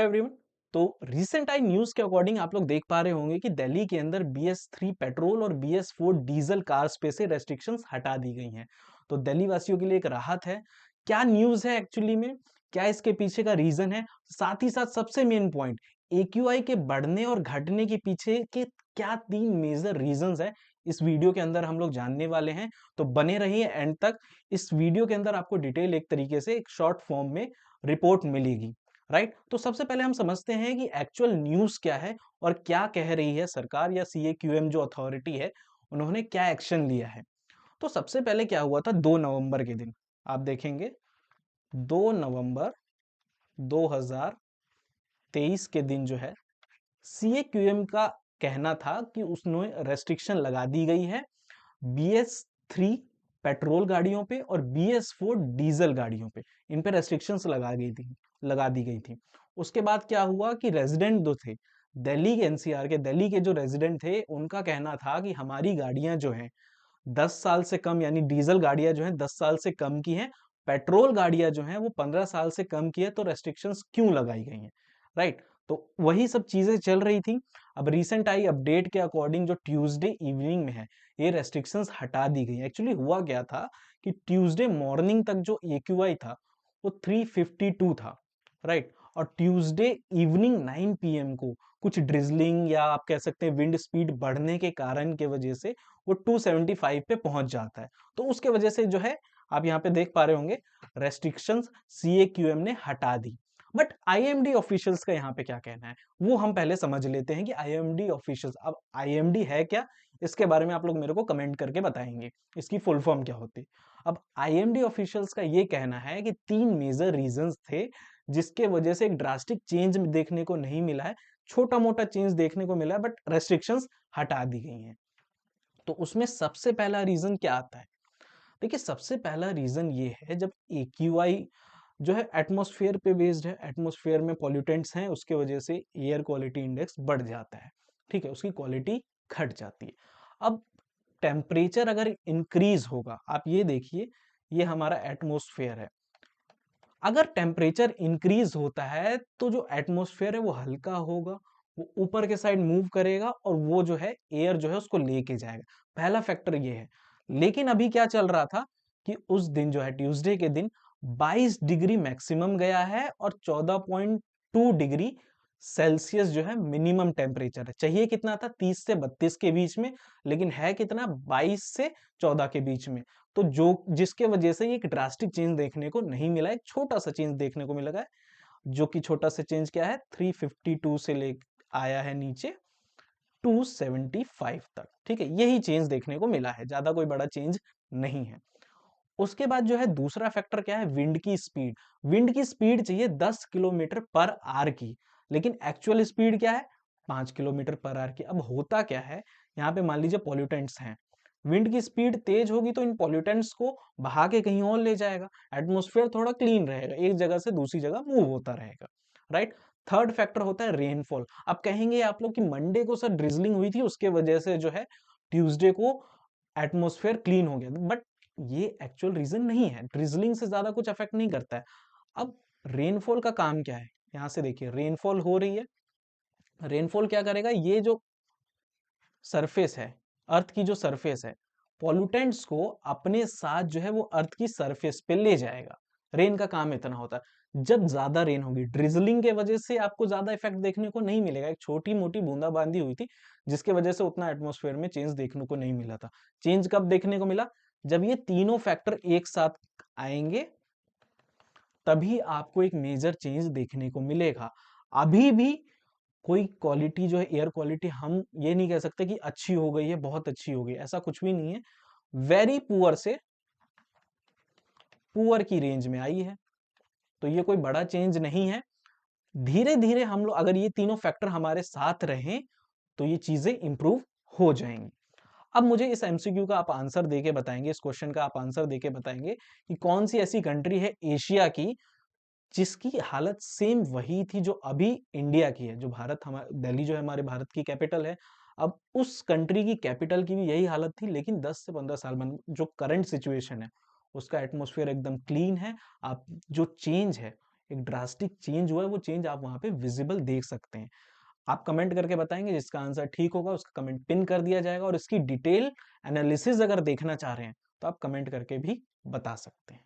Everyone. तो recent आई news के according आप लोग देख पा रहे होंगे कि दिल्ली के अंदर BS3 पेट्रोल और BS4 डीजल कार्स पे से रेस्ट्रिक्शंस हटा दी गई हैं। तो दिल्ली वासियों के लिए एक राहत है। क्या न्यूज है एक्चुअली में, क्या इसके पीछे का रीजन है, साथ ही साथ सबसे मेन पॉइंट AQI के बढ़ने और घटने के पीछे के क्या तीन मेजर रीजंस है, इस वीडियो के अंदर हम लोग जानने वाले हैं। तो बने रहिए एंड तक। इस वीडियो के अंदर आपको डिटेल एक तरीके से एक शॉर्ट फॉर्म में रिपोर्ट मिलेगी। राइट, तो सबसे पहले हम समझते हैं कि एक्चुअल न्यूज क्या है और क्या कह रही है सरकार या CAQM जो अथॉरिटी है, उन्होंने क्या एक्शन लिया है। तो सबसे पहले क्या हुआ था, 2 नवंबर के दिन आप देखेंगे, 2 नवंबर 2023 के दिन जो है CAQM का कहना था कि उसने रेस्ट्रिक्शन लगा दी गई है BS3 पेट्रोल गाड़ियों पे और BS4 डीजल गाड़ियों पे। इन पे रेस्ट्रिक्शंस लगा दी गई थी। उसके बाद क्या हुआ कि रेजिडेंट जो थे दिल्ली के, NCR के दिल्ली के जो रेजिडेंट थे, उनका कहना था कि हमारी गाड़ियां जो हैं 10 साल से कम, यानी डीजल गाड़ियां जो हैं 10 साल से कम की हैं, पेट्रोल गाड़ियां जो हैं वो 15 साल से कम की है, तो रेस्ट्रिक्शंस क्यों लगाई गई हैं। राइट, तो वही सब चीजें चल रही थी। अब रिसेंट आई अपडेट के अकॉर्डिंग जो ट्यूसडे इवनिंग में है, ये रेस्ट्रिक्शंस हटा दी गई। एक्चुअली हुआ क्या था कि ट्यूसडे मॉर्निंग तक जो AQI था वो 352 था। राइट, और ट्यूसडे इवनिंग 9 PM को कुछ ड्रिजलिंग या आप कह सकते हैं विंड स्पीड बढ़ने के कारण के वजह से वो 275 पे पहुंच जाता है। तो उसके वजह से जो है, आप यहाँ पे देख पा रहे होंगे, रेस्ट्रिक्शंस CAQM ने हटा दी। बट IMD ऑफिशियल्स का यहाँ पे क्या कहना है, वो हम पहले समझ लेते हैं कि IMD ऑफिशियल्स, अब IMD है क्या, इसके बारे में आप लोग मेरे को कमेंट करके बताएंगे इसकी फुल फॉर्म क्या होती। अब IMD ऑफिशियल्स का ये कहना है कि तीन मेजर रीजंस थे जिसके वजह से एक ड्रास्टिक चेंज देखने को नहीं मिला है, छोटा मोटा चेंज देखने को मिला है, बट रेस्ट्रिक्शंस हटा दी गई हैं। तो उसमें सबसे पहला रीजन क्या आता है, देखिए सबसे पहला रीजन ये है, जब AQI जो है एटमॉस्फेयर पे बेस्ड है, एटमॉस्फेयर में पॉल्यूटेंट्स हैं, उसके वजह से एयर क्वालिटी इंडेक्स बढ़ जाता है। ठीक है, उसकी क्वालिटी घट जाती है। अब टेम्परेचर अगर इंक्रीज होगा, आप ये देखिए, ये हमारा एटमॉस्फेयर है, अगर टेम्परेचर इंक्रीज होता है तो जो एटमॉस्फेयर है वो हल्का होगा, वो ऊपर के साइड मूव करेगा और वो जो है एयर जो है उसको लेके जाएगा। पहला फैक्टर ये है। लेकिन अभी क्या चल रहा था कि उस दिन जो है ट्यूसडे के दिन 22 डिग्री मैक्सिमम गया है और 14.2 डिग्री सेल्सियस जो है मिनिमम टेम्परेचर है। चाहिए कितना था, 30 से 32 के बीच में, लेकिन है कितना, 22 से 14 के बीच में। तो जो जिसके वजह से एक ड्रास्टिक चेंज देखने को नहीं मिला है, एक छोटा सा चेंज देखने को मिला है, जो कि छोटा सा चेंज क्या है, 352 से ले आया है नीचे 275 तक। ठीक है, यही चेंज देखने को मिला है, ज्यादा कोई बड़ा चेंज नहीं है। उसके बाद जो है दूसरा फैक्टर क्या है, विंड की स्पीड। विंड की स्पीड चाहिए 10 किलोमीटर पर आवर की, लेकिन एक्चुअल स्पीड क्या है, 5 किलोमीटर पर आवर की। अब होता क्या है, यहाँ पे मान लीजिए पॉल्यूटेंट्स हैं, विंड की स्पीड तेज होगी तो इन पॉल्यूटेंट्स को बहा के कहीं और ले जाएगा, एटमॉस्फेयर थोड़ा क्लीन रहेगा, एक जगह से दूसरी जगह मूव होता रहेगा। राइट, थर्ड फैक्टर होता है रेनफॉल। अब कहेंगे आप लोग कि मंडे को सर ड्रिजलिंग हुई थी, उसके वजह से जो है ट्यूसडे को एटमॉस्फेयर क्लीन हो गया, बट ये एक्चुअल रीजन नहीं है, ड्रिजलिंग से ज्यादा कुछ अफेक्ट नहीं करता है। अब रेनफॉल का काम क्या है, यहां से देखिए रेनफॉल हो रही है, रेनफॉल क्या करेगा, ये जो सरफेस है, अर्थ की जो सरफेस है, पॉल्यूटेंट्स को अपने साथ जो है वो अर्थ की सरफेस पे ले जाएगा। रेन का काम इतना होता है। जब ज्यादा रेन होगी, ड्रिजलिंग के वजह से आपको ज्यादा इफेक्ट देखने को नहीं मिलेगा, एक छोटी मोटी बूंदाबांदी हुई थी जिसके वजह से उतना एटमॉस्फेयर में चेंज देखने को नहीं मिला था। चेंज कब देखने को मिला, जब ये तीनों फैक्टर एक साथ आएंगे, तभी आपको एक मेजर चेंज देखने को मिलेगा। अभी भी कोई क्वालिटी जो है, एयर क्वालिटी, हम ये नहीं कह सकते कि अच्छी हो गई है, बहुत अच्छी हो गई, ऐसा कुछ भी नहीं है। वेरी पुअर से पुअर की रेंज में आई है, तो ये कोई बड़ा चेंज नहीं है। धीरे धीरे हम लोग, अगर ये तीनों फैक्टर हमारे साथ रहें, तो ये चीजें इंप्रूव हो जाएंगी। अब मुझे इस MCQ का आप आंसर देके बताएंगे, इस क्वेश्चन का आप आंसर देके बताएंगे कि कौन सी ऐसी कंट्री है एशिया की जिसकी हालत सेम वही थी जो अभी इंडिया की है, जो भारत, हमारा दिल्ली जो है हमारे भारत की कैपिटल है। अब उस कंट्री की कैपिटल की भी यही हालत थी, लेकिन 10 से 15 साल में जो करंट सिचुएशन है, उसका एटमॉस्फेयर एकदम क्लीन है। आप जो चेंज है, एक ड्रास्टिक चेंज हुआ है, वो चेंज आप वहां पे विजिबल देख सकते हैं। आप कमेंट करके बताएंगे, जिसका आंसर ठीक होगा उसका कमेंट पिन कर दिया जाएगा, और इसकी डिटेल एनालिसिस अगर देखना चाह रहे हैं तो आप कमेंट करके भी बता सकते हैं।